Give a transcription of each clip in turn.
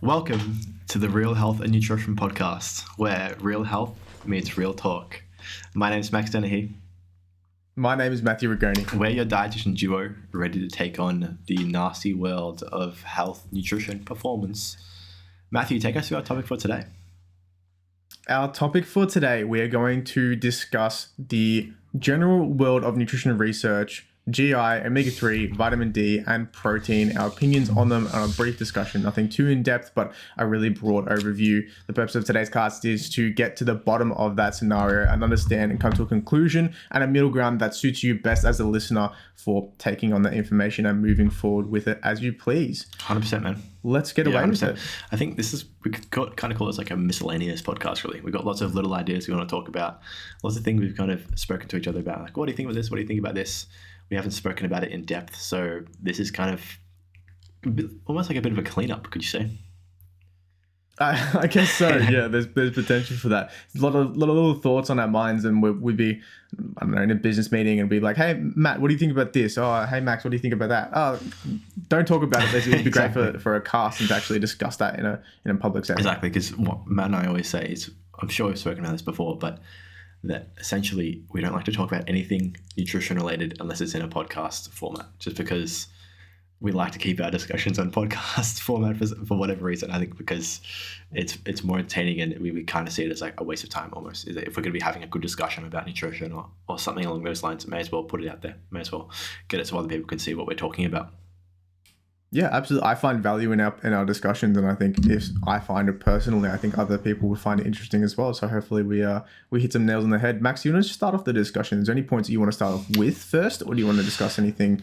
Welcome to the Real Health and Nutrition Podcast, where real health meets real talk. My name is Max Dennehy. My name is Matthew Rigoni. We're your dietitian duo, ready to take on the nasty world of health, nutrition, performance. Matthew, take us through our topic for today. Our topic for today, we are going to discuss the general world of nutrition research, GI, omega-3, vitamin D, and protein, our opinions on them, and a brief discussion. Nothing too in-depth, but a really broad overview. The purpose of today's cast is to get to the bottom of that scenario and understand and come to a conclusion and a middle ground that suits you best as a listener for taking on that information and moving forward with it as you please. 100%, man. Let's get away with it. I think we could kind of call this like a miscellaneous podcast, really. We've got lots of little ideas we want to talk about, lots of things we've kind of spoken to each other about. Like, what do you think about this? What do you think about this? We haven't spoken about it in depth, so this is kind of almost like a bit of a cleanup, could you say? I guess so. Yeah, there's potential for that. A lot of little thoughts on our minds, and we'd be, I don't know, in a business meeting and be like, "Hey, Matt, what do you think about this?" "Oh, hey, Max, what do you think about that?" "Oh, don't talk about it." It'd be Exactly. great for a cast and to actually discuss that in a public setting. Exactly, because what Matt and I always say is, I'm sure we've spoken about this before, but that essentially we don't like to talk about anything nutrition related unless it's in a podcast format, just because we like to keep our discussions on podcast format for whatever reason. I think because it's more entertaining, and we kind of see it as like a waste of time almost. If we're going to be having a good discussion about nutrition or something along those lines, may as well put it out there. May as well get it so other people can see what we're talking about. Yeah, absolutely. I find value in our discussions, and I think if I find it personally, I think other people would find it interesting as well. So hopefully we hit some nails on the head. Max, you want to start off the discussion? Is there any points that you want to start off with first, or do you want to discuss anything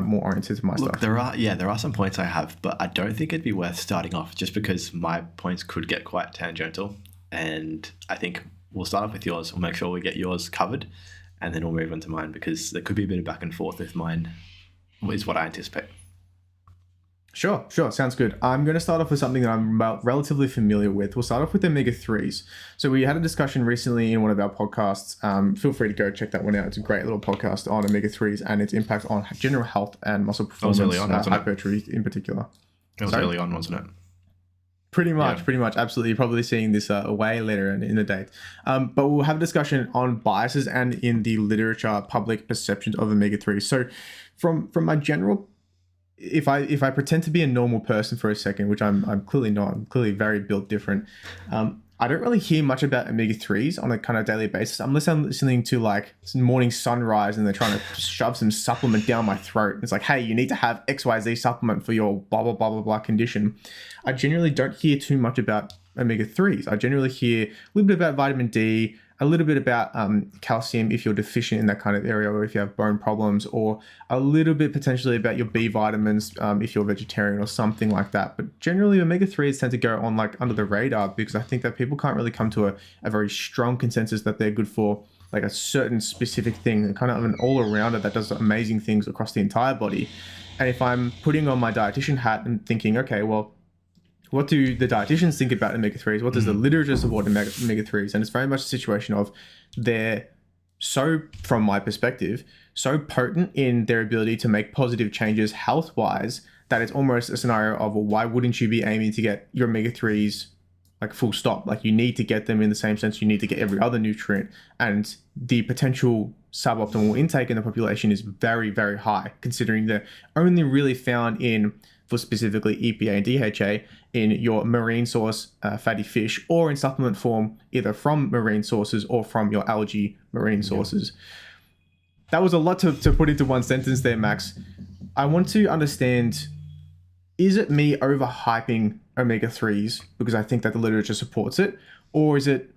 more oriented to my stuff? There are some points I have, but I don't think it'd be worth starting off just because my points could get quite tangential, and I think we'll start off with yours. We'll make sure we get yours covered, and then we'll move on to mine because there could be a bit of back and forth with mine, is what I anticipate. Sure. Sounds good. I'm going to start off with something that I'm relatively familiar with. We'll start off with omega-3s. So we had a discussion recently in one of our podcasts. Feel free to go check that one out. It's a great little podcast on omega-3s and its impact on general health and muscle performance, early on, wasn't it? hypertrophy in particular. It was early on, wasn't it? Pretty much. Absolutely. You're probably seeing this way later in the date. But we'll have a discussion on biases and in the literature, public perceptions of omega-3s. So from my general, if I pretend to be a normal person for a second, which I'm clearly not, I'm clearly very built different. I don't really hear much about omega-3s on a kind of daily basis, unless I'm listening to like Morning Sunrise and they're trying to shove some supplement down my throat. It's like, hey, you need to have XYZ supplement for your blah, blah, blah, blah, blah condition. I generally don't hear too much about omega-3s. I generally hear a little bit about vitamin D, a little bit about calcium if you're deficient in that kind of area, or if you have bone problems, or a little bit potentially about your B vitamins if you're vegetarian or something like that. But generally omega-3s tend to go on like under the radar because I think that people can't really come to a very strong consensus that they're good for like a certain specific thing, kind of an all-arounder that does amazing things across the entire body. And if I'm putting on my dietitian hat and thinking, okay, well, what do the dietitians think about omega-3s? What does the literature support omega-3s? And it's very much a situation of they're so, from my perspective, so potent in their ability to make positive changes health-wise that it's almost a scenario of, well, why wouldn't you be aiming to get your omega-3s like full stop? Like you need to get them in the same sense you need to get every other nutrient. And the potential suboptimal intake in the population is very, very high, considering they're only really found in, for specifically EPA and DHA, in your marine source fatty fish, or in supplement form, either from marine sources or from your algae marine sources. That was a lot to put into one sentence there, Max. I want to understand, is it me overhyping omega-3s because I think that the literature supports it? Or is it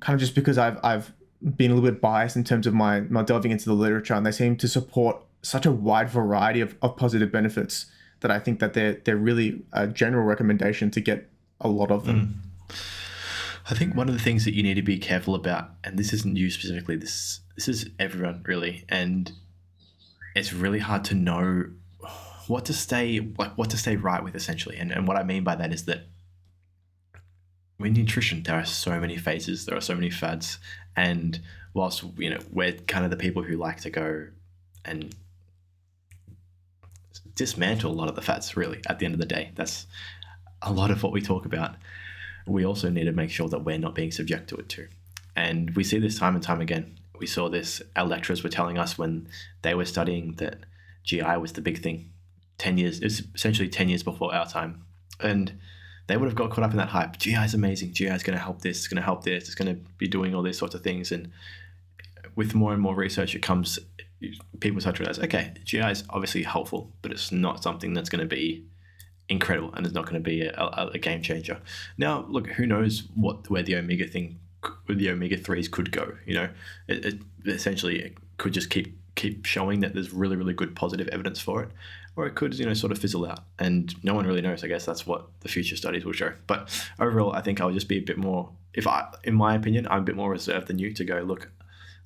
kind of just because I've been a little bit biased in terms of my delving into the literature, and they seem to support such a wide variety of positive benefits that I think that they're really a general recommendation to get a lot of them. I think one of the things that you need to be careful about, and this isn't you specifically, this is everyone really, and it's really hard to know what to stay right with essentially. And what I mean by that is that in nutrition, there are so many phases, there are so many fads, and whilst we're kind of the people who like to go and dismantle a lot of the fats, really, at the end of the day. That's a lot of what we talk about, we also need to make sure that we're not being subject to it too. And we see this time and time again. We saw this, our lecturers were telling us when they were studying that GI was the big thing. 10 years, it's essentially 10 years before our time. And they would have got caught up in that hype. GI is amazing. GI is going to help this. It's going to help this. It's going to be doing all these sorts of things. And with more and more research, people start to realize, okay, GI is obviously helpful, but it's not something that's going to be incredible, and it's not going to be a game changer. Now, look, who knows where the omega 3s could go? It essentially could just keep showing that there's really, really good positive evidence for it, or it could, sort of fizzle out, and no one really knows. I guess that's what the future studies will show. But overall, I think I'll just be a bit more, in my opinion, I'm a bit more reserved than you to go, look,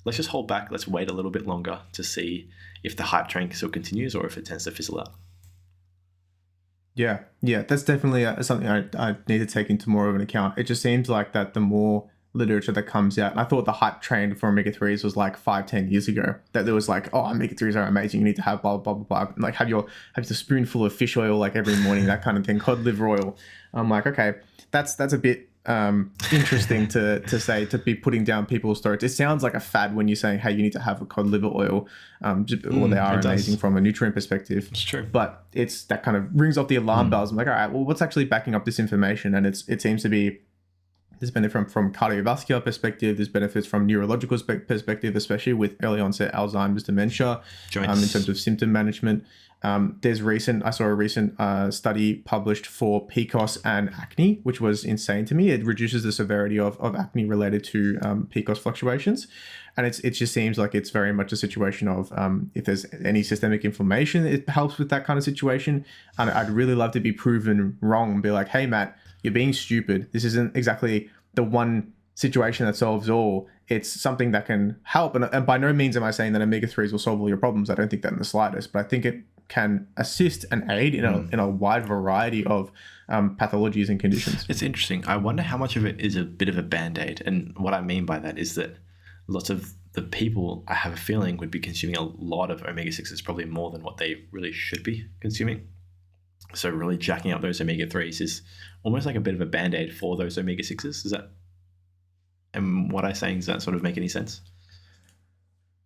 let's just hold back. Let's wait a little bit longer to see if the hype train still continues or if it tends to fizzle out. Yeah, that's definitely something I need to take into more of an account. It just seems like that the more literature that comes out, and I thought the hype train for omega-3s was like 5-10 years ago, that there was like, oh, omega-3s are amazing, you need to have blah blah blah blah, like have the spoonful of fish oil like every morning, that kind of thing, cod liver oil. I'm like, okay, that's a bit interesting to say, to be putting down people's throats. It sounds like a fad when you're saying, hey, you need to have a cod liver oil, or they are amazing from a nutrient perspective. It's true, but it's that kind of rings off the alarm bells. I'm like, all right, well, what's actually backing up this information? And it seems to be, there's benefit from cardiovascular perspective, there's benefits from neurological perspective, especially with early onset Alzheimer's dementia, in terms of symptom management. I saw a recent study published for PCOS and acne, which was insane to me. It reduces the severity of acne related to PCOS fluctuations. And it just seems like it's very much a situation of if there's any systemic inflammation, it helps with that kind of situation. And I'd really love to be proven wrong and be like, hey, Matt, you're being stupid. This isn't exactly the one situation that solves all. It's something that can help. And by no means am I saying that omega-3s will solve all your problems. I don't think that in the slightest, but I think it can assist and aid in a wide variety of pathologies and conditions. It's interesting. I wonder how much of it is a bit of a band-aid. And what I mean by that is that lots of the people, I have a feeling, would be consuming a lot of omega-6s, probably more than what they really should be consuming. So really jacking up those omega-3s is almost like a bit of a band-aid for those omega-6s. Is that, and what I'm saying, does that sort of make any sense?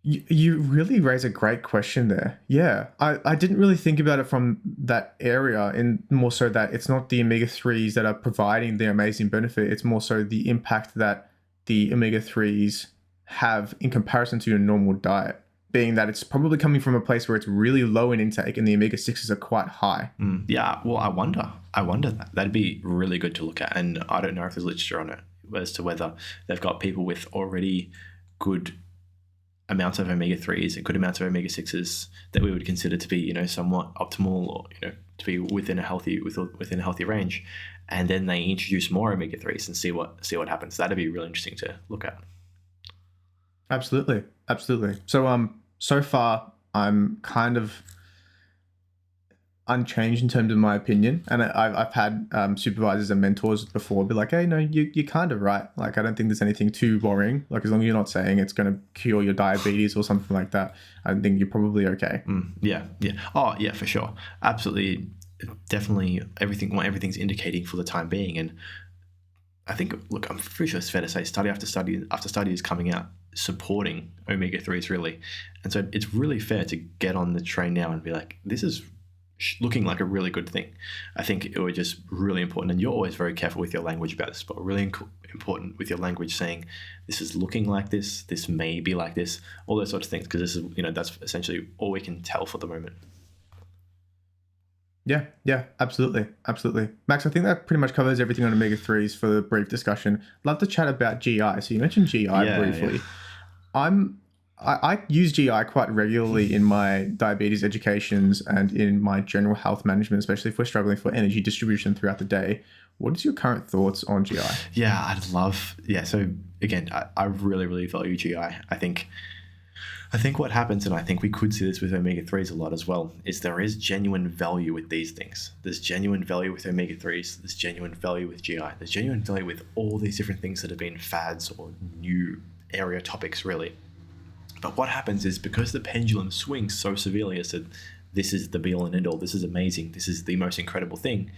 You really raise a great question there. Yeah, I didn't really think about it from that area, and more so that it's not the omega-3s that are providing the amazing benefit. It's more so the impact that the omega-3s have in comparison to your normal diet, being that it's probably coming from a place where it's really low in intake and the omega-6s are quite high. Yeah, well, I wonder that. That'd be really good to look at. And I don't know if there's literature on it as to whether they've got people with already good amounts of omega-3s and good amounts of omega-6s that we would consider to be, somewhat optimal, or, to be within a healthy range. And then they introduce more omega-3s and see what happens. That'd be really interesting to look at. Absolutely. So far I'm kind of unchanged in terms of my opinion, and I've had supervisors and mentors before be like, hey, no, you're kind of right. Like, I don't think there's anything too worrying. Like, as long as you're not saying it's going to cure your diabetes or something like that, I think you're probably okay. Yeah. Oh, yeah, for sure. Absolutely. Definitely everything's indicating for the time being. And I think, look, I'm pretty sure it's fair to say study after study is coming out supporting omega-3s, really. And so it's really fair to get on the train now and be like, this is looking like a really good thing. I think it was just really important, and you're always very careful with your language about this, but really important with your language saying this is looking like this may be like this, all those sorts of things, because this is, that's essentially all we can tell for the moment. Yeah, absolutely. Max, I think that pretty much covers everything on omega-3s for the brief discussion. I'd love to chat about GI. So you mentioned GI briefly. Yeah. I use GI quite regularly in my diabetes educations and in my general health management, especially if we're struggling for energy distribution throughout the day. What is your current thoughts on GI? Yeah, so again, I really, really value GI. I think what happens, and I think we could see this with omega-3s a lot as well, is there is genuine value with these things. There's genuine value with omega-3s. There's genuine value with GI. There's genuine value with all these different things that have been fads or new area topics, really. But what happens is, because the pendulum swings so severely as to this is the be all and end all, this is amazing, this is the most incredible thing,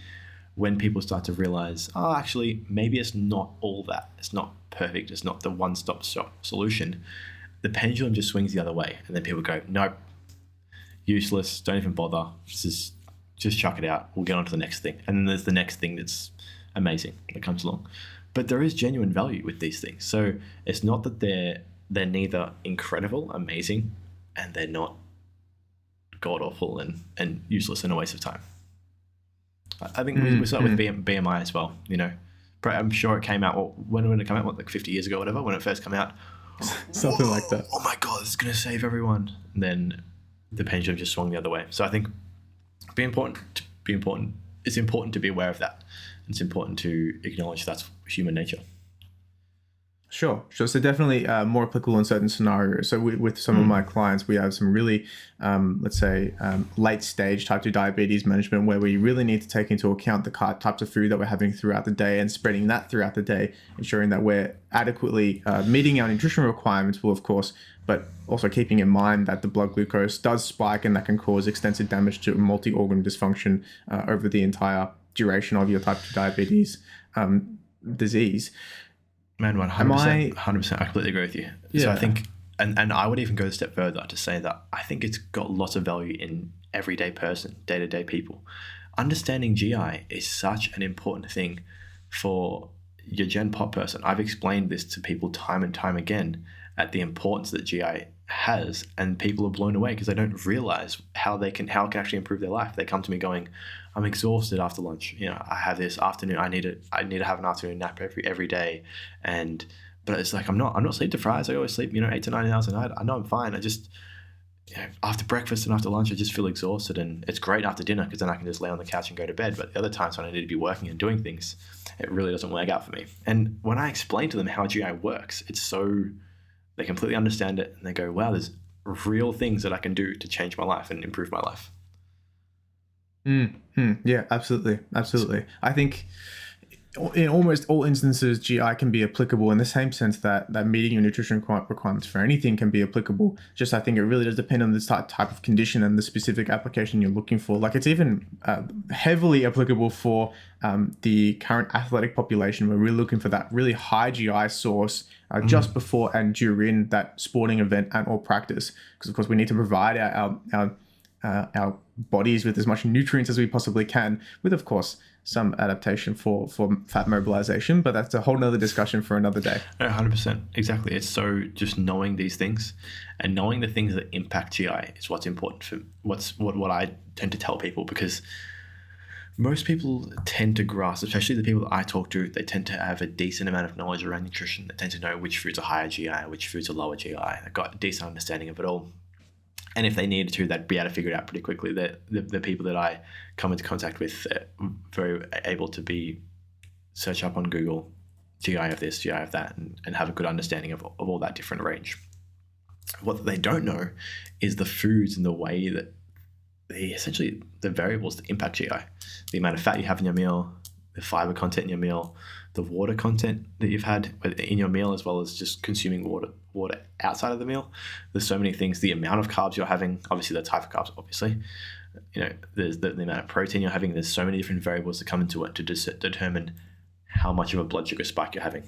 when people start to realize, oh, actually, maybe it's not all that. It's not perfect. It's not the one-stop shop solution. The pendulum just swings the other way. And then people go, nope, useless. Don't even bother. Just chuck it out. We'll get on to the next thing. And then there's the next thing that's amazing that comes along. But there is genuine value with these things. So it's not that they're neither incredible, amazing, and they're not god-awful and useless and a waste of time. I think we start with BMI as well, you know. I'm sure it came out, when did it come out? Like 50 years ago or whatever, when it first came out. Something like that. Oh my God, this is going to save everyone. And then the pendulum just swung the other way. So I think it's important to be aware of that. It's important to acknowledge that's human nature. Sure. So definitely more applicable in certain scenarios. So with some of my clients, we have some really, let's say, late stage type 2 diabetes management where we really need to take into account the types of food that we're having throughout the day and spreading that throughout the day, ensuring that we're adequately meeting our nutrition requirements, of course, but also keeping in mind that the blood glucose does spike and that can cause extensive damage to multi-organ dysfunction over the entire duration of your type 2 diabetes disease. Man, 100%, I completely agree with you. Yeah. So I think, and I would even go a step further to say that I think it's got lots of value in everyday person, day-to-day people. Understanding GI is such an important thing for your Gen Pop person. I've explained this to people time and time again at the importance that GI has, and people are blown away because they don't realize how it can actually improve their life. They come to me going, I'm exhausted after lunch. You know, I have this afternoon. I need to have an afternoon nap every day, but it's like I'm not sleep deprived. I always sleep 8 to 9 hours a night. I know I'm fine. I just after breakfast and after lunch I just feel exhausted, and it's great after dinner because then I can just lay on the couch and go to bed. But the other times when I need to be working and doing things, it really doesn't work out for me. And when I explain to them how GI works, they completely understand it and they go, wow, there's real things that I can do to change my life and improve my life. Yeah, absolutely. I think in almost all instances, GI can be applicable in the same sense that meeting your nutrition requirements for anything can be applicable. Just I think it really does depend on the type of condition and the specific application you're looking for. Like it's even heavily applicable for the current athletic population where we're looking for that really high GI source just before and during that sporting event and or practice. Because of course we need to provide our bodies with as much nutrients as we possibly can, with of course some adaptation for fat mobilization, but that's a whole nother discussion for another day. 100%, exactly. It's so just knowing these things and knowing the things that impact GI is what's important for what I tend to tell people, because most people tend to grasp, especially the people that I talk to, they tend to have a decent amount of knowledge around nutrition. They tend to know which foods are higher GI, which foods are lower GI. They've got a decent understanding of it all. And if they needed to, they'd be able to figure it out pretty quickly. The people that I come into contact with are very able to search up on Google GI of this, GI of that, and have a good understanding of all that different range. What they don't know is the foods and the way that essentially the variables that impact GI. The amount of fat you have in your meal, the fiber content in your meal, the water content that you've had in your meal, as well as just consuming water outside of the meal. There's so many things. The amount of carbs you're having, obviously the type of carbs, obviously. There's the amount of protein you're having. There's so many different variables that come into it to determine how much of a blood sugar spike you're having.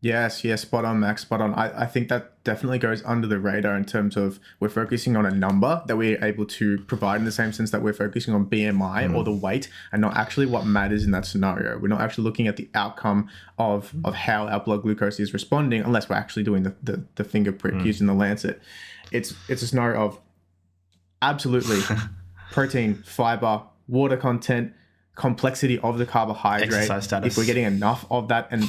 Yes, spot on, Max, spot on. I think that definitely goes under the radar in terms of we're focusing on a number that we're able to provide in the same sense that we're focusing on BMI or the weight, and not actually what matters in that scenario. We're not actually looking at the outcome of how our blood glucose is responding, unless we're actually doing the finger prick using the lancet. It's a scenario of absolutely protein, fiber, water content, complexity of the carbohydrate, exercise status, if we're getting enough of that, and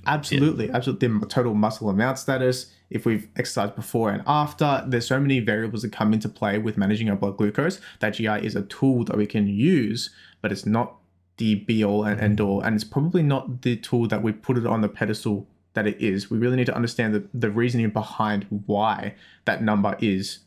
absolutely the total muscle amount status, if we've exercised before and after. There's so many variables that come into play with managing our blood glucose that GI is a tool that we can use, but it's not the be all and end all, and it's probably not the tool that we put it on the pedestal that it is. We really need to understand the reasoning behind why that number is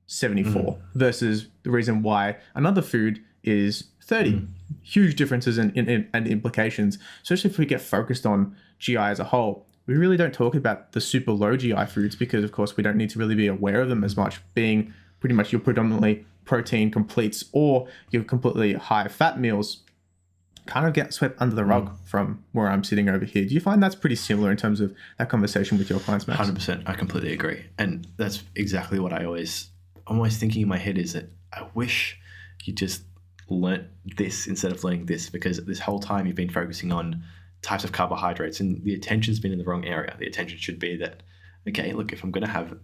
74 versus the reason why another food is 30. Huge differences and implications, especially if we get focused on GI as a whole. We really don't talk about the super low GI foods because, of course, we don't need to really be aware of them as much, being pretty much you're predominantly protein completes or your completely high fat meals kind of get swept under the rug from where I'm sitting over here. Do you find that's pretty similar in terms of that conversation with your clients, Max? 100%. I completely agree. And that's exactly what I'm always thinking in my head is that I wish you just learnt this instead of learning this, because this whole time you've been focusing on types of carbohydrates and the attention's been in the wrong area. The attention should be that, okay, look, if I'm going to have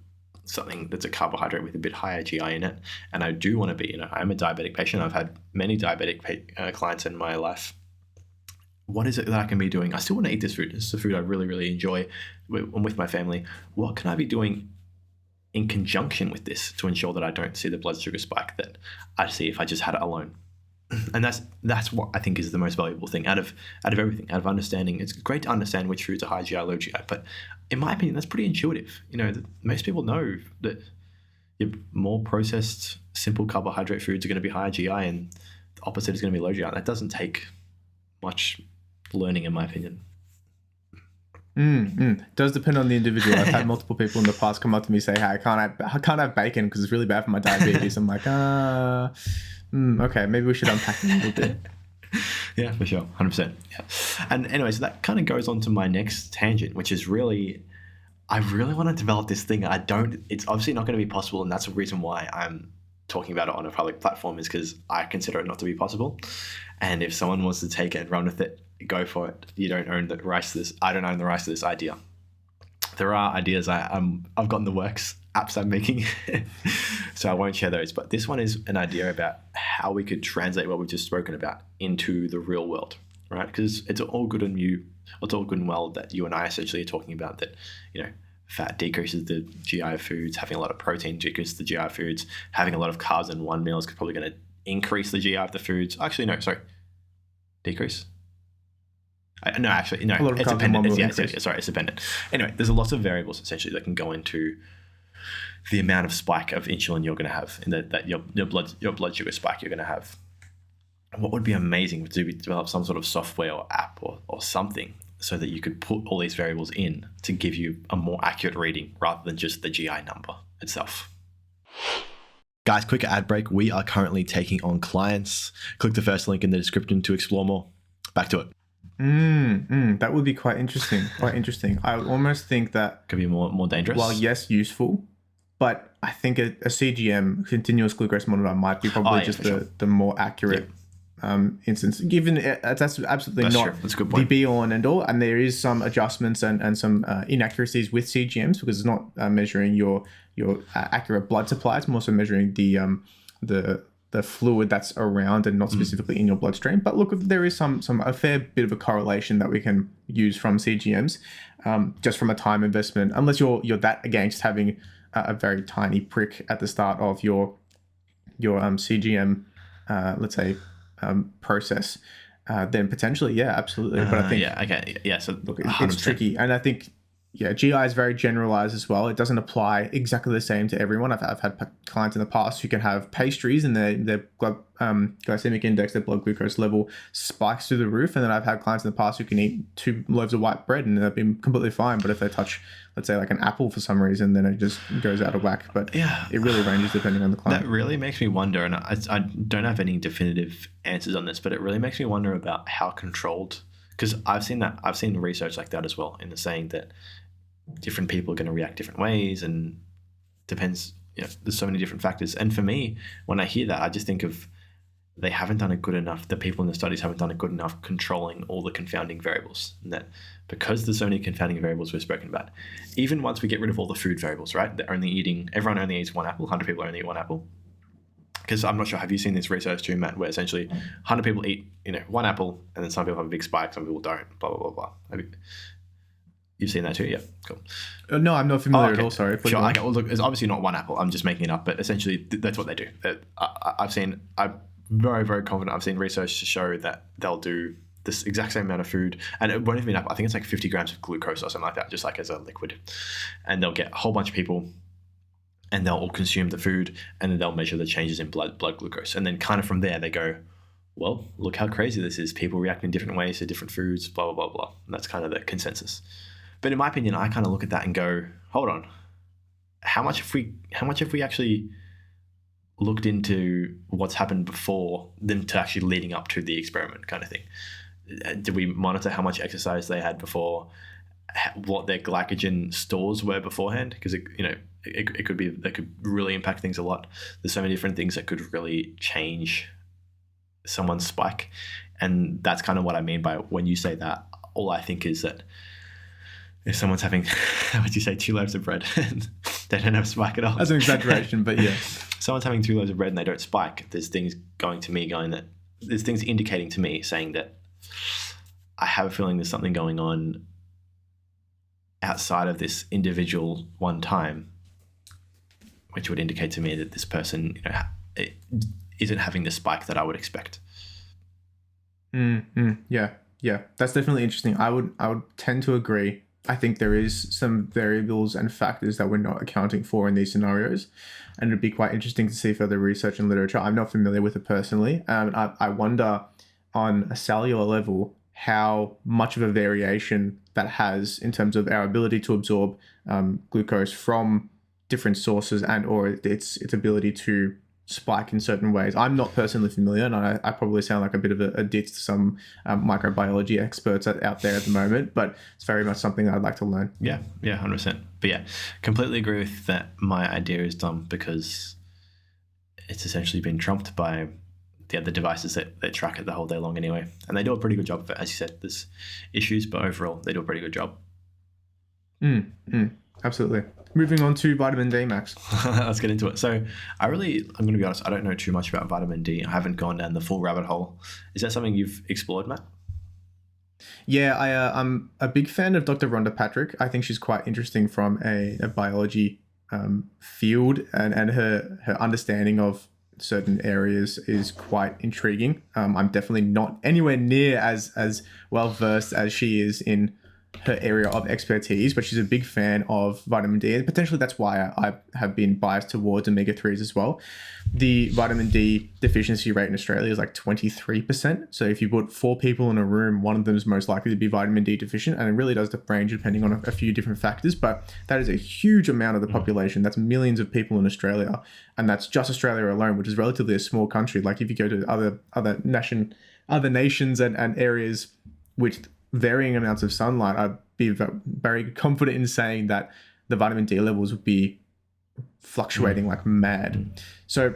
something that's a carbohydrate with a bit higher GI in it, and I do want to be, I'm a diabetic patient. I've had many diabetic clients in my life. What is it that I can be doing? I still want to eat this food. This is a food I really, really enjoy. I'm with my family. What can I be doing in conjunction with this to ensure that I don't see the blood sugar spike that I see if I just had it alone? And that's what I think is the most valuable thing out of everything, out of understanding. It's great to understand which foods are high GI, low GI, but in my opinion, that's pretty intuitive. Most people know that your more processed, simple carbohydrate foods are going to be higher GI, and the opposite is going to be low GI. That doesn't take much learning, in my opinion. Does depend on the individual. I've had multiple people in the past come up to me say, "Hey, I can't have bacon because it's really bad for my diabetes." I'm like, okay, maybe we should unpack it a little bit. Yeah, for sure, 100%. Yeah, and anyways, that kind of goes on to my next tangent, which is I really want to develop this thing. It's obviously not going to be possible, and that's the reason why I'm talking about it on a public platform, is because I consider it not to be possible. And if someone wants to take it and run with it, go for it. You don't own the rights to this. I don't own the rights to this idea. There are ideas I've got in the works, apps I'm making, so I won't share those. But this one is an idea about how we could translate what we've just spoken about into the real world, right? Because it's all good and well that you and I essentially are talking about that, fat decreases the GI of foods, having a lot of protein decreases the GI of foods, having a lot of carbs in one meal is probably going to increase the GI of the foods. Actually, no, sorry. Decrease? No, actually, no. It's dependent. It's dependent. Anyway, there's a lot of variables essentially that can go into the amount of spike of insulin you're going to have, and that your blood sugar spike you're going to have. What would be amazing would be to develop some sort of software or app or something so that you could put all these variables in to give you a more accurate reading rather than just the GI number itself. Guys, quick ad break. We are currently taking on clients. Click the first link in the description to explore more. Back to it. That would be quite interesting. I would almost think that could be more dangerous. Well, yes, useful, but I think a CGM, continuous glucose monitor, might be probably the more accurate instance. Given that's absolutely not the be all and end all, and there is some adjustments and some inaccuracies with CGMs because it's not measuring your accurate blood supply. It's more so measuring the fluid that's around and not specifically in your bloodstream. But look, there is a fair bit of a correlation that we can use from CGMs, just from a time investment. Unless you're that against having a very tiny prick at the start of your CGM, let's say, process, then potentially, yeah, absolutely. But I think So look, it's tricky, and I think. Yeah, GI is very generalized as well. It doesn't apply exactly the same to everyone. I've had clients in the past who can have pastries and their glycemic index, their blood glucose level spikes through the roof. And then I've had clients in the past who can eat 2 loaves of white bread and they've been completely fine. But if they touch, let's say, like an apple for some reason, then it just goes out of whack. But yeah, it really ranges depending on the client. That really makes me wonder, and I don't have any definitive answers on this, but it really makes me wonder about how controlled, because I've seen research like that as well, in the saying that different people are going to react different ways, and depends, there's so many different factors. And for me, when I hear that, I just think of the people in the studies haven't done a good enough controlling all the confounding variables. And that because there's so many confounding variables we've spoken about, even once we get rid of all the food variables, right? Everyone only eats one apple, 100 people only eat one apple. Because I'm not sure, have you seen this research too, Matt, where essentially 100 people eat, one apple, and then some people have a big spike, some people don't, blah, blah, blah, blah. You've seen that too? Yeah, cool. No, I'm not familiar at all, sorry. Sure, okay. Well, look, it's obviously not one apple. I'm just making it up, but essentially that's what they do. I'm very, very confident I've seen research to show that they'll do this exact same amount of food, and it won't even be an apple. I think it's like 50 grams of glucose or something like that, just like as a liquid. And they'll get a whole bunch of people, and they'll all consume the food, and then they'll measure the changes in blood glucose. And then kind of from there, they go, well, look how crazy this is. People react in different ways to different foods, blah, blah, blah, blah. And that's kind of the consensus. But in my opinion, I kind of look at that and go, hold on, how much if we actually looked into what's happened before than to actually leading up to the experiment kind of thing? Did we monitor how much exercise they had before, what their glycogen stores were beforehand? Because it could be, that could really impact things a lot. There's so many different things that could really change someone's spike. And that's kind of what I mean by when you say that. All I think is that if someone's having, how would you say, 2 loaves of bread and they don't have a spike at all. That's an exaggeration, but yeah. Someone's having 2 loaves of bread and they don't spike. There's things there's things indicating to me saying that I have a feeling there's something going on outside of this individual one time, which would indicate to me that this person, isn't having the spike that I would expect. Yeah, that's definitely interesting. I would tend to agree. I think there is some variables and factors that we're not accounting for in these scenarios, and it'd be quite interesting to see further research and literature. I'm not familiar with it personally. I wonder on a cellular level how much of a variation that has in terms of our ability to absorb glucose from different sources and or its ability to spike in certain ways. I'm not personally familiar, and I probably sound like a bit of a ditz to some microbiology experts out there at the moment, but it's very much something I'd like to learn. Yeah, 100%. But yeah, completely agree with that. My idea is dumb because it's essentially been trumped by the other devices that track it the whole day long anyway. And they do a pretty good job of it. As you said, there's issues, but overall, they do a pretty good job. Absolutely. Moving on to vitamin D, Max. Let's get into it. So I'm going to be honest, I don't know too much about vitamin D. I haven't gone down the full rabbit hole. Is that something you've explored, Matt? Yeah, I'm a big fan of Dr. Rhonda Patrick. I think she's quite interesting from a biology field, and her understanding of certain areas is quite intriguing. I'm definitely not anywhere near as well versed as she is in her area of expertise, but she's a big fan of vitamin D, and potentially that's why I have been biased towards omega-3s as well. The vitamin D deficiency rate in Australia is like 23%. So if you put 4 people in a room, one of them is most likely to be vitamin D deficient, and it really does range depending on a few different factors, but that is a huge amount of the population. That's millions of people in Australia, and that's just Australia alone, which is relatively a small country. Like if you go to other nations and areas with varying amounts of sunlight, I'd be very confident in saying that the vitamin D levels would be fluctuating like mad. So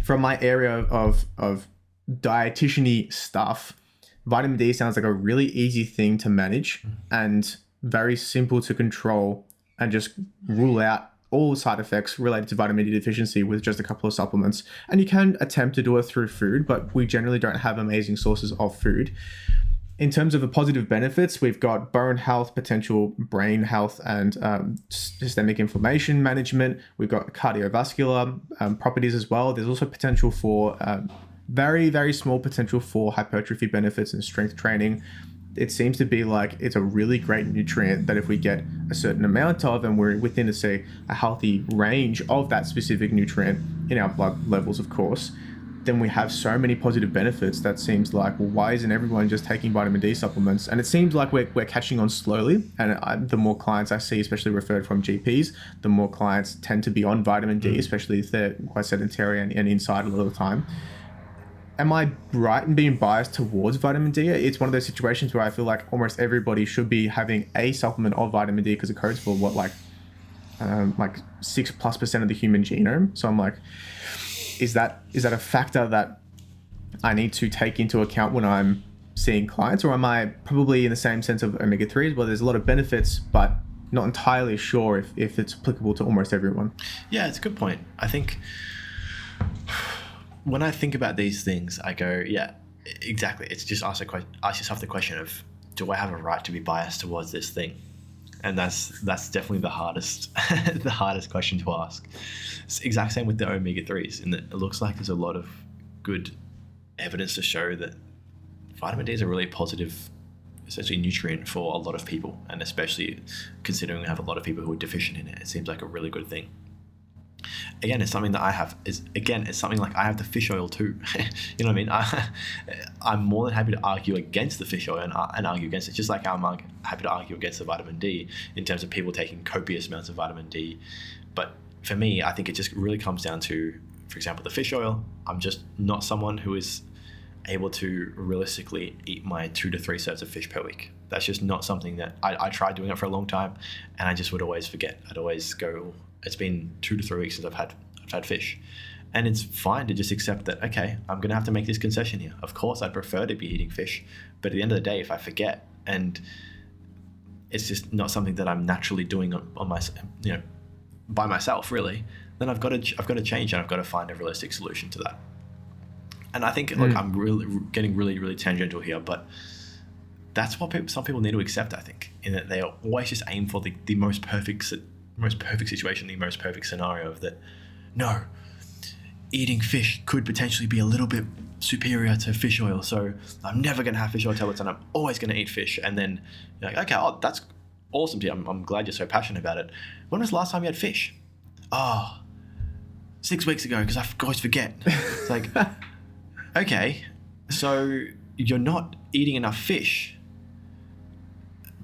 from my area of dietitian-y stuff, vitamin D sounds like a really easy thing to manage and very simple to control, and just rule out all side effects related to vitamin D deficiency with just a couple of supplements. And you can attempt to do it through food, but we generally don't have amazing sources of food. In terms of the positive benefits, we've got bone health, potential brain health, and systemic inflammation management. We've got cardiovascular properties as well. There's also potential for very, very small potential for hypertrophy benefits and strength training. It seems to be like it's a really great nutrient that if we get a certain amount of, and we're within, say, a healthy range of that specific nutrient in our blood levels, of course, then we have so many positive benefits that seems like, well, why isn't everyone just taking vitamin D supplements? And it seems like we're catching on slowly. And the more clients I see, especially referred from GPs, the more clients tend to be on vitamin D, especially if they're quite sedentary and inside a lot of the time. Am I right in being biased towards vitamin D? It's one of those situations where I feel like almost everybody should be having a supplement of vitamin D because it codes for like 6+% of the human genome. So I'm like, is that a factor that I need to take into account when I'm seeing clients, or am I probably in the same sense of omega-3s where there's a lot of benefits, but not entirely sure if it's applicable to almost everyone? Yeah, it's a good point. I think when I think about these things, I go, yeah, exactly. It's just ask yourself the question of, do I have a right to be biased towards this thing? And that's definitely the hardest the hardest question to ask. It's the exact same with the omega-3s, in that it looks like there's a lot of good evidence to show that vitamin D is a really positive, essentially, nutrient for a lot of people, and especially considering we have a lot of people who are deficient in it, it seems like a really good thing. Again, it's something that I have. It's something like I have the fish oil too. You know what I mean? I'm more than happy to argue against the fish oil and argue against it, just like I'm happy to argue against the vitamin D in terms of people taking copious amounts of vitamin D. But for me, I think it just really comes down to for example, the fish oil, I'm just not someone who is able to realistically eat my 2 to 3 serves of fish per week. That's just not something that I tried doing it for a long time, and I just would always forget. I'd always go, it's been 2 to 3 weeks since I've had fish. And it's fine to just accept that, okay, I'm going to have to make this concession here. Of course, I'd prefer to be eating fish, but at the end of the day, if I forget, and it's just not something that I'm naturally doing on my, by myself, really, then I've got to change, and I've got to find a realistic solution to that. And I think, look, I'm really getting really, really tangential here, but that's what some people need to accept, I think, in that they always just aim for the most perfect situation, the most perfect scenario of that, no, eating fish could potentially be a little bit superior to fish oil, so I'm never going to have fish oil tablets, and I'm always going to eat fish. And then you're like, okay, that's awesome to you. I'm glad you're so passionate about it. When was the last time you had fish? 6 weeks ago, because I always forget. It's like, okay, so you're not eating enough fish,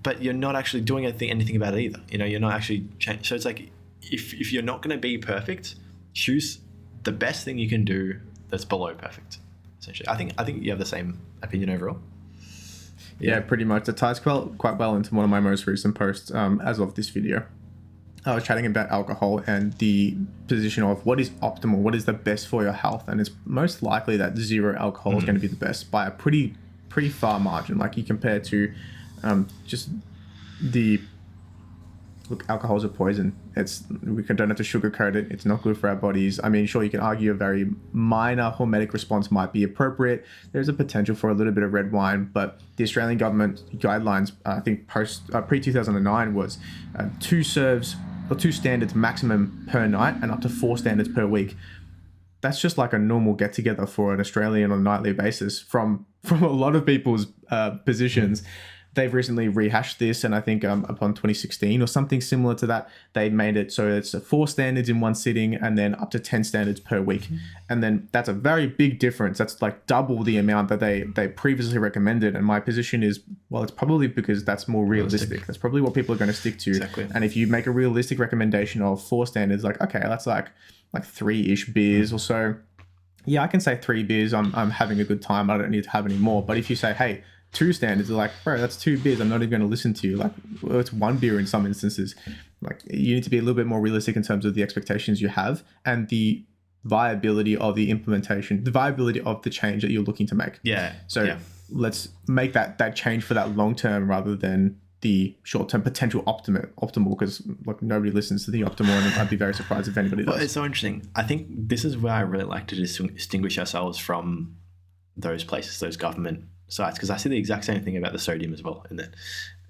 but you're not actually doing anything about it either. You're not actually so it's like, if you're not going to be perfect, choose the best thing you can do that's below perfect, essentially. I think you have the same opinion overall. Yeah, pretty much. It ties quite well into one of my most recent posts as of this video. I was chatting about alcohol and the position of what is optimal, what is the best for your health, and it's most likely that zero alcohol is going to be the best by a pretty far margin. Like, you compare to just the look, alcohol is a poison. We don't have to sugarcoat it. It's not good for our bodies. I mean, sure, you can argue a very minor hormetic response might be appropriate. There's a potential for a little bit of red wine, but the Australian government guidelines, I think pre-2009 was 2 serves or 2 standards maximum per night and up to 4 standards per week. That's just like a normal get together for an Australian on a nightly basis. From a lot of people's positions. They've recently rehashed this, and I think upon 2016 or something similar to that, they made it so it's 4 standards in one sitting and then up to 10 standards per week. And then that's a very big difference. That's like double the amount that they previously recommended. And my position is, well, it's probably because that's more realistic. That's probably what people are going to stick to. Exactly. And if you make a realistic recommendation of 4 standards, like, okay, that's like 3-ish beers or so. Yeah, I can say 3 beers. I'm having a good time. I don't need to have any more. But if you say, hey, 2 standards are like, bro, that's 2 beers. I'm not even going to listen to you. Like, well, it's 1 beer in some instances. Like, you need to be a little bit more realistic in terms of the expectations you have and the viability of the implementation, the viability of the change that you're looking to make. Yeah. So let's make that change for that long term rather than the short term potential optimal, because like nobody listens to the optimal, and I'd be very surprised if anybody does. Well, it's so interesting. I think this is where I really like to distinguish ourselves from those places, those government sites, because I see the exact same thing about the sodium as well, in that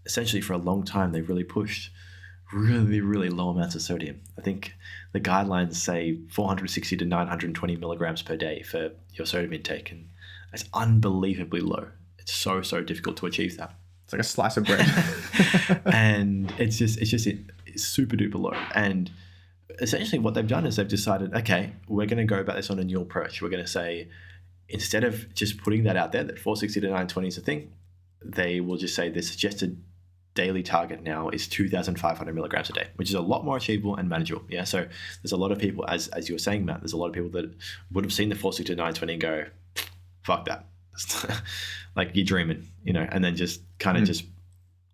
essentially for a long time they've really pushed really, really low amounts of sodium. I think the guidelines say 460 to 920 milligrams per day for your sodium intake, and it's unbelievably low. It's so difficult to achieve that. It's like a slice of bread. And it's super duper low. And essentially what they've done is they've decided, okay, we're going to go about this on a new approach. We're going to say, instead of just putting that out there, that 460 to 920 is a thing, they will just say the suggested daily target now is 2,500 milligrams a day, which is a lot more achievable and manageable. Yeah. So there's a lot of people, as you were saying, Matt, there's a lot of people that would have seen the 460 to 920 and go, fuck that. Like, you're dreaming, and then just kind of just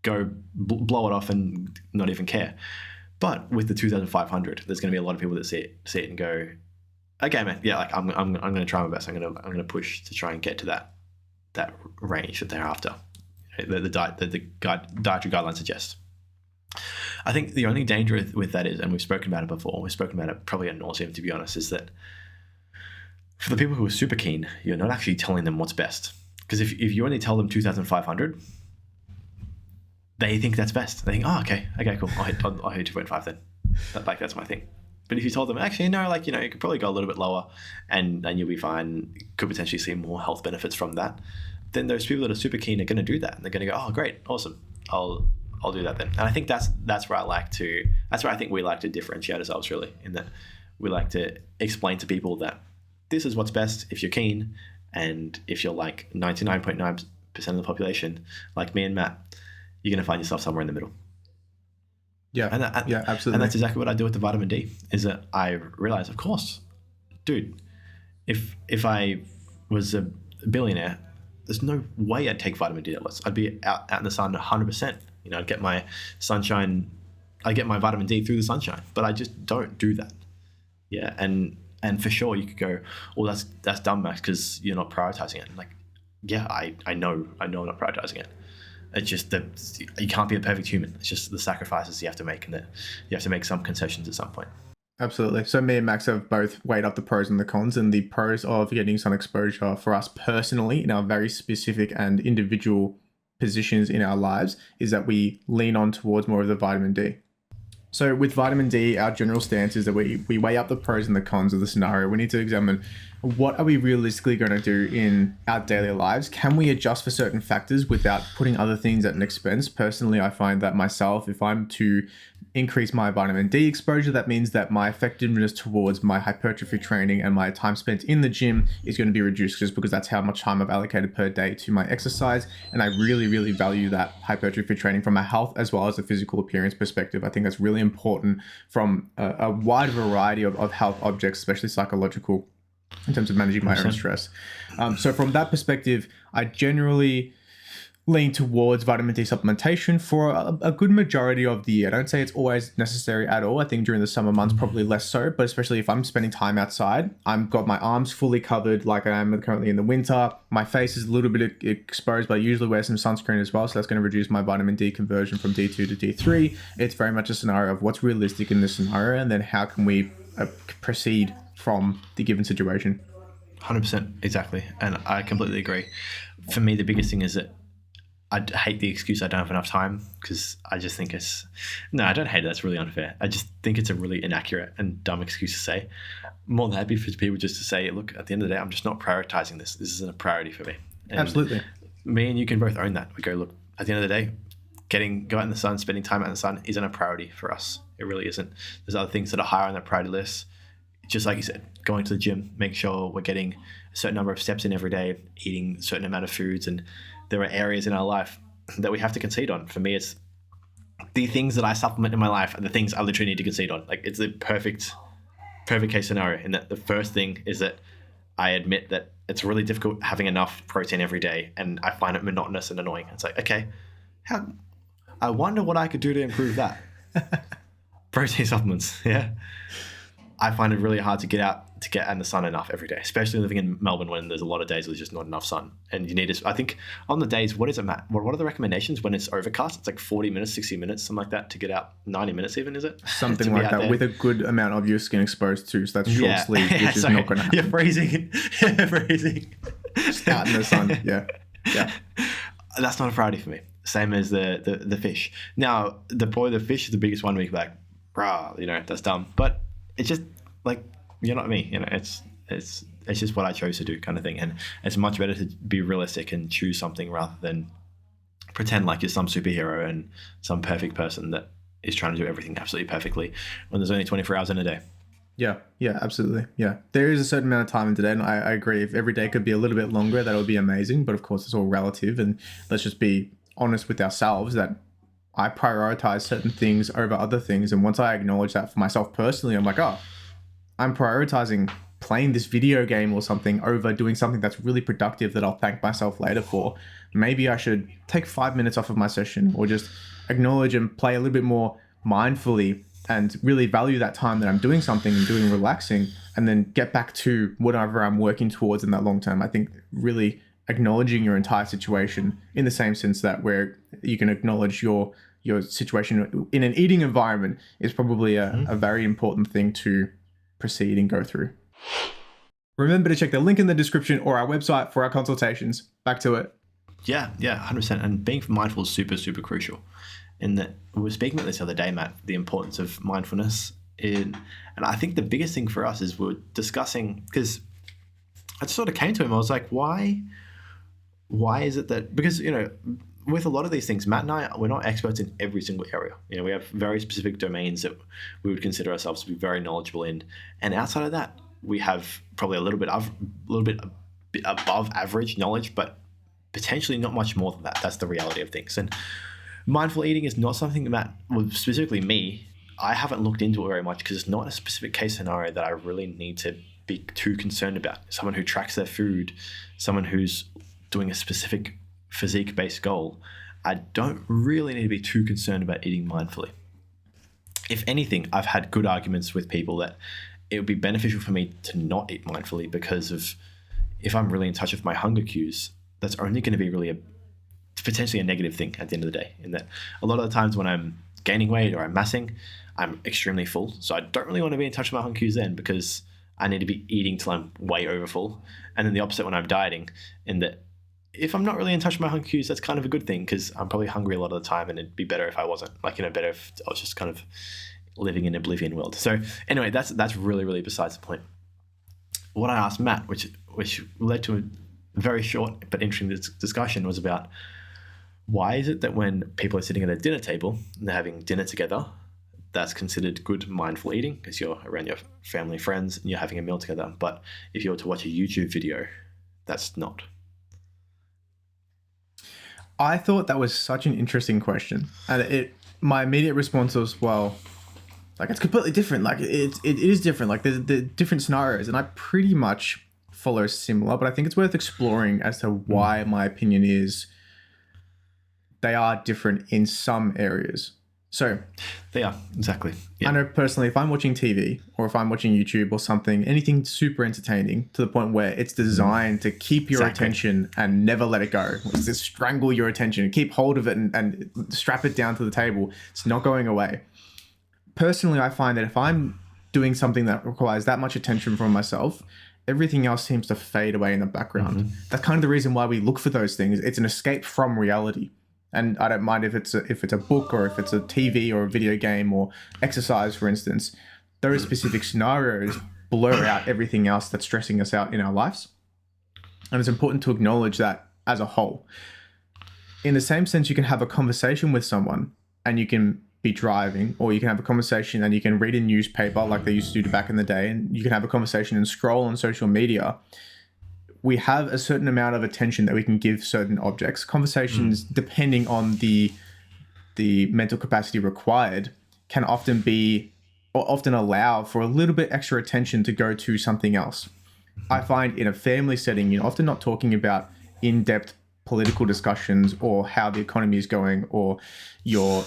go blow it off and not even care. But with the 2,500, there's going to be a lot of people that see it and go, okay, man, yeah, like I'm going to try my best. I'm going to push to try and get to that range that they're after. The dietary guidelines suggest. I think the only danger with that is, and we've spoken about it before, we've spoken about it probably ad nauseum, to be honest, is that for the people who are super keen, you're not actually telling them what's best. Because if you only tell them 2,500, they think that's best. They think, oh, okay, cool. I'll hit 2.5 then. That's my thing. But if you told them, actually, no, you could probably go a little bit lower and you'll be fine, could potentially see more health benefits from that, then those people that are super keen are going to do that. And they're going to go, oh, great, awesome. I'll do that then. And I think that's where I think we like to differentiate ourselves, really, in that we like to explain to people that this is what's best if you're keen, and if you're like 99.9% of the population, like me and Matt, you're going to find yourself somewhere in the middle. Yeah, absolutely. And that's exactly what I do with the vitamin D, is that I realize, of course, dude, if I was a billionaire, there's no way I'd take vitamin D tablets. I'd be out in the sun 100%. I'd get my sunshine. I get my vitamin D through the sunshine, but I just don't do that. Yeah, and for sure you could go, well, that's dumb, Max, because you're not prioritizing it. Like, yeah, I know I'm not prioritizing it. It's just that you can't be a perfect human. It's just the sacrifices you have to make, and that you have to make some concessions at some point. Absolutely. So me and Max have both weighed up the pros and the cons, and the pros of getting sun exposure for us personally in our very specific and individual positions in our lives is that we lean on towards more of the vitamin D. So with vitamin D, our general stance is that we weigh up the pros and the cons of the scenario. We need to examine what are we realistically going to do in our daily lives? Can we adjust for certain factors without putting other things at an expense? Personally, I find that myself, if I'm to increase my vitamin D exposure, that means that my effectiveness towards my hypertrophy training and my time spent in the gym is going to be reduced, just because that's how much time I've allocated per day to my exercise. And I really, really value that hypertrophy training from a health as well as a physical appearance perspective. I think that's really important from a wide variety of health objects, especially psychological, in terms of managing my own stress. So from that perspective, I generally lean towards vitamin D supplementation for a good majority of the year. I don't say it's always necessary at all. I think during the summer months, probably less so, but especially if I'm spending time outside, I've got my arms fully covered like I am currently in the winter. My face is a little bit exposed, but I usually wear some sunscreen as well. So that's going to reduce my vitamin D conversion from D2 to D3. It's very much a scenario of what's realistic in this scenario, and then how can we proceed from the given situation. 100%, exactly. And I completely agree. For me, the biggest thing is that I hate the excuse I don't have enough time, because I just think I don't hate it. That's really unfair. I just think it's a really inaccurate and dumb excuse to say. I'm more than happy for people just to say, look, at the end of the day, I'm just not prioritizing this. This isn't a priority for me. And absolutely. Me and you can both own that. We go, look, at the end of the day, go out in the sun, spending time out in the sun isn't a priority for us. It really isn't. There's other things that are higher on that priority list. Just like you said, going to the gym, make sure we're getting a certain number of steps in every day, eating a certain amount of foods, and there are areas in our life that we have to concede on. For me, it's the things that I supplement in my life are the things I literally need to concede on. Like, it's the perfect case scenario, in that the first thing is that I admit that it's really difficult having enough protein every day, and I find it monotonous and annoying. It's like, okay, I wonder what I could do to improve that. Protein supplements, yeah. I find it really hard to get in the sun enough every day, especially living in Melbourne when there's a lot of days where there's just not enough sun. And you need to, I think on the days, what is it, Matt? What are the recommendations when it's overcast? It's like 40 minutes, 60 minutes, something like that, to get out. 90 minutes even, is it? Something like that, with a good amount of your skin exposed too. So that's short sleeve, which is not going to happen. You're freezing. Just out in the sun, yeah. That's not a priority for me. Same as the fish. Now, the fish is the biggest one. We like, brah, that's dumb. But it's just like, you're not me, it's just what I chose to do, kind of thing. And it's much better to be realistic and choose something rather than pretend like you're some superhero and some perfect person that is trying to do everything absolutely perfectly when there's only 24 hours in a day. Yeah, absolutely. Yeah, there is a certain amount of time in today, and I agree. If every day could be a little bit longer, that would be amazing. But of course, it's all relative, and let's just be honest with ourselves that I prioritize certain things over other things. And once I acknowledge that for myself personally, I'm like, I'm prioritizing playing this video game or something over doing something that's really productive that I'll thank myself later for. Maybe I should take 5 minutes off of my session, or just acknowledge and play a little bit more mindfully and really value that time that I'm doing something and doing relaxing, and then get back to whatever I'm working towards in that long term. I think really acknowledging your entire situation in the same sense that where you can acknowledge your situation in an eating environment is probably a very important thing to proceed and go through. Remember to check the link in the description or our website for our consultations. Back to it. Yeah, 100%. And being mindful is super, super crucial. In that, we were speaking about this the other day, Matt, the importance of mindfulness. And I think the biggest thing for us is we're discussing, because I sort of came to him, I was like, why is it that, because, with a lot of these things, Matt and I, we're not experts in every single area. We have very specific domains that we would consider ourselves to be very knowledgeable in. And outside of that, we have probably a little bit above average knowledge, but potentially not much more than that. That's the reality of things. And mindful eating is not something that Matt, well, specifically me, I haven't looked into it very much, because it's not a specific case scenario that I really need to be too concerned about. Someone who tracks their food, someone who's doing a specific physique-based goal, I don't really need to be too concerned about eating mindfully. If anything, I've had good arguments with people that it would be beneficial for me to not eat mindfully, because of if I'm really in touch with my hunger cues, that's only going to be really potentially a negative thing at the end of the day. In that a lot of the times when I'm gaining weight or I'm massing, I'm extremely full. So I don't really want to be in touch with my hunger cues then, because I need to be eating till I'm way over full. And then the opposite when I'm dieting, in that if I'm not really in touch with my hunger cues, that's kind of a good thing, because I'm probably hungry a lot of the time, and it'd be better if I wasn't. Better if I was just kind of living in an oblivion world. So anyway, that's really, really besides the point. What I asked Matt, which led to a very short but interesting discussion, was about why is it that when people are sitting at a dinner table and they're having dinner together, that's considered good mindful eating because you're around your family, friends, and you're having a meal together. But if you were to watch a YouTube video, that's not. I thought that was such an interesting question. And my immediate response was, well, like, it's completely different. Like, it is different. Like, there's the different scenarios. And I pretty much follow similar, but I think it's worth exploring as to why my opinion is they are different in some areas. So they are, exactly. Yeah. I know personally, if I'm watching TV or if I'm watching YouTube or something, anything super entertaining to the point where it's designed to keep your attention and never let it go. It's to strangle your attention, keep hold of it and strap it down to the table. It's not going away. Personally, I find that if I'm doing something that requires that much attention from myself, everything else seems to fade away in the background. That's kind of the reason why we look for those things. It's an escape from reality. And I don't mind if it's a book or if it's a TV or a video game or exercise, for instance. Those specific scenarios blur out everything else that's stressing us out in our lives. And it's important to acknowledge that as a whole. In the same sense, you can have a conversation with someone and you can be driving, or you can have a conversation and you can read a newspaper like they used to do back in the day, and you can have a conversation and scroll on social media. We have a certain amount of attention that we can give certain objects. Conversations, depending on the mental capacity required, can often be or often allow for a little bit extra attention to go to something else. I find in a family setting, you're often not talking about in-depth political discussions or how the economy is going or your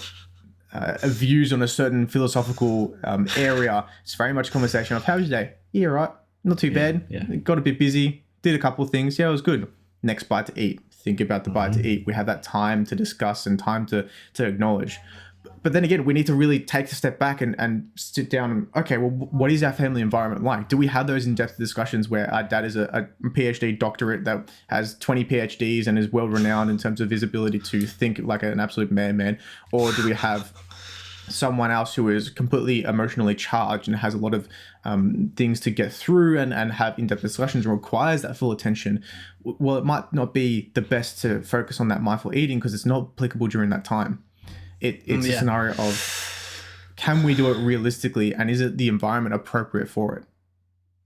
views on a certain philosophical area. It's very much a conversation of, how was your day? Yeah, right. Not too bad. Yeah. Got a bit busy. Did a couple of things. Yeah, it was good. Next bite to eat. Think about the bite to eat. We have that time to discuss and time to acknowledge. But then again, we need to really take a step back and sit down and, okay, well, what is our family environment like? Do we have those in-depth discussions where our dad is a PhD doctorate that has 20 PhDs and is world-renowned in terms of his ability to think like an absolute madman? Or do we have someone else who is completely emotionally charged and has a lot of things to get through and have in-depth discussions and requires that full attention? Well, it might not be the best to focus on that mindful eating because it's not applicable during that time. It's a scenario of, can we do it realistically, and is it the environment appropriate for it?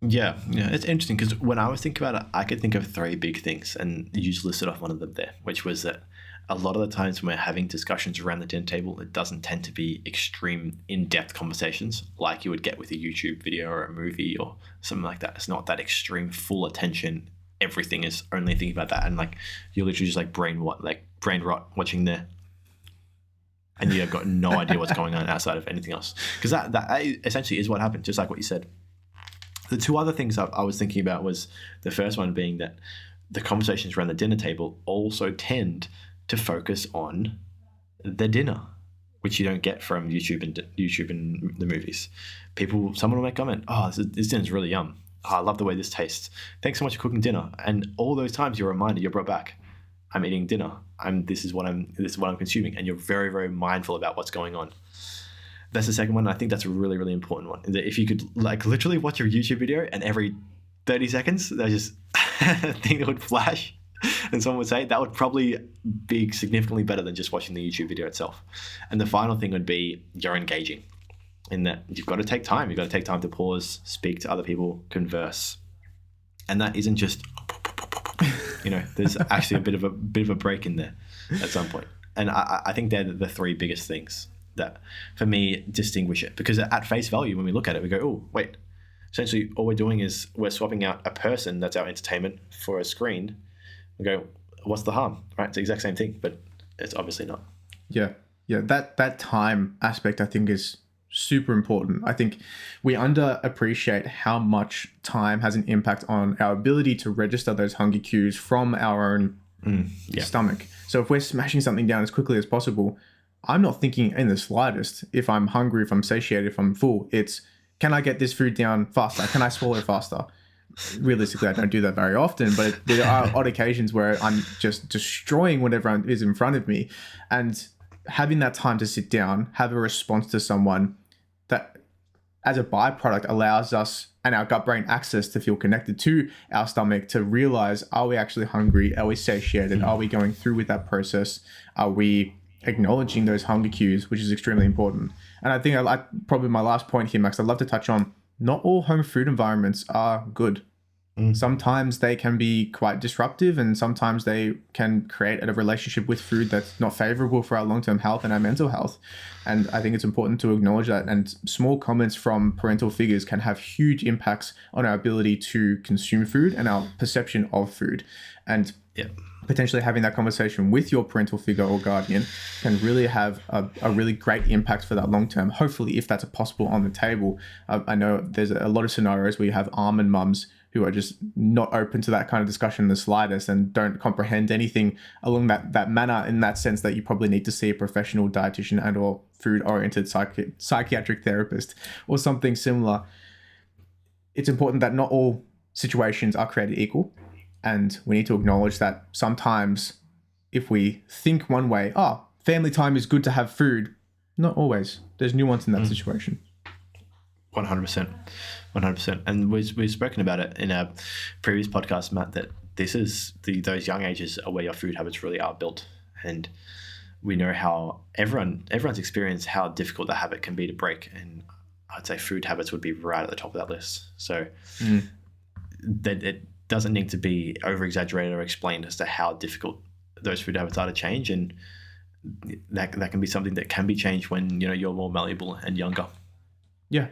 Yeah, it's interesting because when I was thinking about it, I could think of three big things, and you just listed off one of them there, which was that a lot of the times when we're having discussions around the dinner table, it doesn't tend to be extreme in-depth conversations like you would get with a YouTube video or a movie or something like that. It's not that extreme full attention. Everything is only thinking about that, and like you're literally just like brain rot watching there. And you've got no idea what's going on outside of anything else. Because that essentially is what happened, just like what you said. The two other things I was thinking about was the first one being that the conversations around the dinner table also tend to focus on the dinner, which you don't get from YouTube and the movies. Someone will make a comment, oh, this dinner's really yum. Oh, I love the way this tastes. Thanks so much for cooking dinner. And all those times you're reminded, you're brought back. I'm eating dinner. This is what I'm consuming, and you're very, very mindful about what's going on. That's the second one. And I think that's a really, really important one. That if you could like literally watch your YouTube video, and every 30 seconds there's just a thing that would flash, and someone would say, that would probably be significantly better than just watching the YouTube video itself. And the final thing would be you're engaging, in that you've got to take time. You've got to take time to pause, speak to other people, converse, and that isn't just. There's actually a bit of a break in there at some point. And I think they're the three biggest things that, for me, distinguish it. Because at face value, when we look at it, we go, oh, wait, essentially all we're doing is we're swapping out a person that's our entertainment for a screen. We go, what's the harm, right? It's the exact same thing, but it's obviously not. Yeah. That time aspect, I think, is super important. I think we underappreciate how much time has an impact on our ability to register those hunger cues from our own stomach. So if we're smashing something down as quickly as possible, I'm not thinking in the slightest if I'm hungry, if I'm satiated, if I'm full. It's, can I get this food down faster? Can I swallow faster? Realistically, I don't do that very often, but there are odd occasions where I'm just destroying whatever is in front of me. And having that time to sit down, have a response to someone, that as a byproduct allows us and our gut brain access to feel connected to our stomach, to realize, are we actually hungry? Are we satiated? Are we going through with that process? Are we acknowledging those hunger cues, which is extremely important? And I think probably my last point here, Max, I'd love to touch on, not all home food environments are good. Sometimes they can be quite disruptive, and sometimes they can create a relationship with food that's not favorable for our long-term health and our mental health. And I think it's important to acknowledge that. And small comments from parental figures can have huge impacts on our ability to consume food and our perception of food. And potentially having that conversation with your parental figure or guardian can really have a really great impact for that long term. Hopefully, if that's possible on the table. I know there's a lot of scenarios where you have almond mums who are just not open to that kind of discussion in the slightest and don't comprehend anything along that manner, in that sense that you probably need to see a professional dietitian and or food-oriented psychiatric therapist or something similar. It's important that not all situations are created equal. And we need to acknowledge that sometimes if we think one way, family time is good to have food, not always. There's nuance in that situation. 100%. And we've spoken about it in our previous podcast, Matt, that this is those young ages are where your food habits really are built. And we know how everyone's experienced how difficult that habit can be to break. And I'd say food habits would be right at the top of that list. So that it doesn't need to be over-exaggerated or explained as to how difficult those food habits are to change. And that can be something that can be changed when, you're more malleable and younger. Yeah.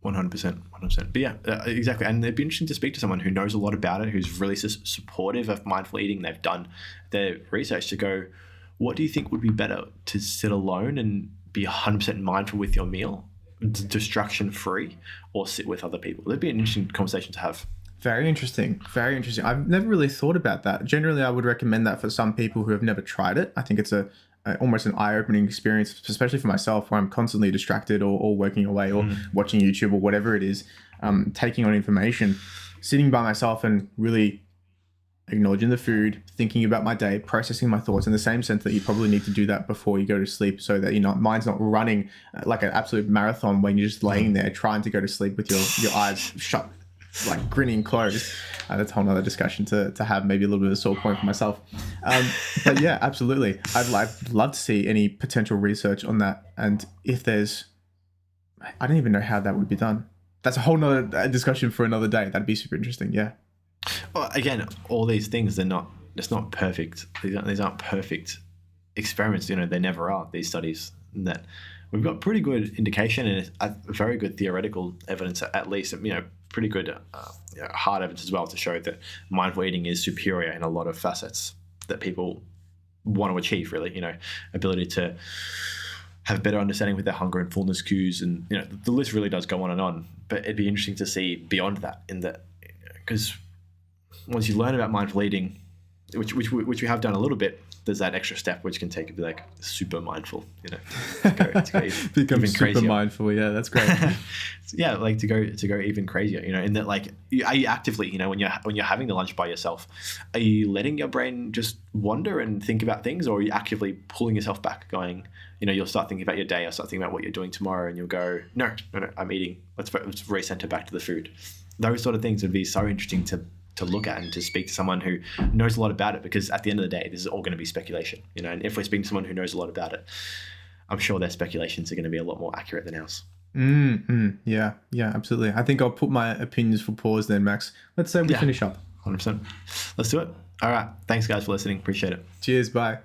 100%. But yeah, exactly. And it'd be interesting to speak to someone who knows a lot about it, who's really supportive of mindful eating. They've done their research to go, what do you think would be better, to sit alone and be 100% mindful with your meal, distraction free, or sit with other people? That'd be an interesting conversation to have. Very interesting. I've never really thought about that. Generally, I would recommend that for some people who have never tried it. I think it's almost an eye-opening experience, especially for myself, where I'm constantly distracted or working away or watching YouTube or whatever it is, taking on information, sitting by myself and really acknowledging the food, thinking about my day, processing my thoughts, in the same sense that you probably need to do that before you go to sleep, so that mind's not running like an absolute marathon when you're just laying there trying to go to sleep with your eyes shut, like grinning closed. That's a whole nother discussion to have, maybe a little bit of a sore point for myself. But yeah, absolutely. I'd love to see any potential research on that. And if there's, I don't even know how that would be done. That's a whole nother discussion for another day. That'd be super interesting. Yeah. Well, again, all these things, it's not perfect. These aren't perfect experiments. They never are, these studies. That we've got pretty good indication and a very good theoretical evidence, at least, pretty good hard evidence as well, to show that mindful eating is superior in a lot of facets that people want to achieve, really. Ability to have better understanding with their hunger and fullness cues, and the list really does go on and on. But it'd be interesting to see beyond that, because once you learn about mindful eating, which we have done a little bit, there's that extra step which can take you to be like super mindful, to go become even super crazier. mindful. Yeah, that's great. Yeah, like to go even crazier, in that, like, are you actively, when you're having the lunch by yourself, are you letting your brain just wander and think about things, or are you actively pulling yourself back, going, you'll start thinking about your day, or start thinking about what you're doing tomorrow, and you'll go, no, I'm eating. Let's recenter back to the food. Those sort of things would be so interesting to look at and to speak to someone who knows a lot about it, because at the end of the day, this is all going to be speculation, and if we're speaking to someone who knows a lot about it, I'm sure their speculations are going to be a lot more accurate than ours. Yeah, absolutely. I think I'll put my opinions for pause then, Max. Let's say we finish up. 100%. Let's do it. All right. Thanks, guys, for listening. Appreciate it. Cheers. Bye.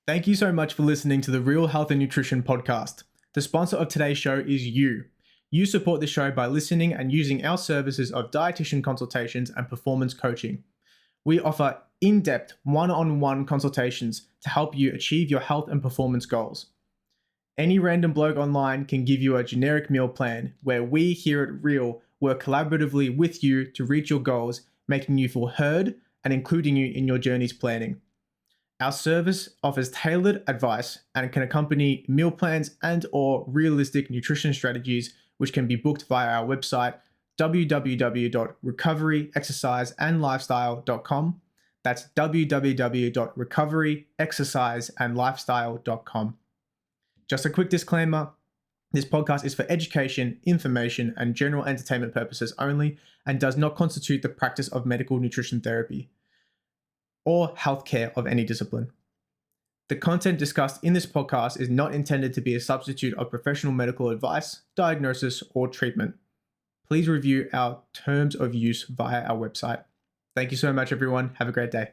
Thank you so much for listening to the Real Health and Nutrition podcast. The sponsor of today's show is you. You support this show by listening and using our services of dietitian consultations and performance coaching. We offer in-depth one-on-one consultations to help you achieve your health and performance goals. Any random bloke online can give you a generic meal plan where we here at Real work collaboratively with you to reach your goals, making you feel heard and including you in your journey's planning. Our service offers tailored advice and can accompany meal plans and/or realistic nutrition strategies, which can be booked via our website, www.recoveryexerciseandlifestyle.com. That's www.recoveryexerciseandlifestyle.com. Just a quick disclaimer, this podcast is for education, information, and general entertainment purposes only and does not constitute the practice of medical nutrition therapy or healthcare of any discipline. The content discussed in this podcast is not intended to be a substitute of professional medical advice, diagnosis, or treatment. Please review our terms of use via our website. Thank you so much, everyone. Have a great day.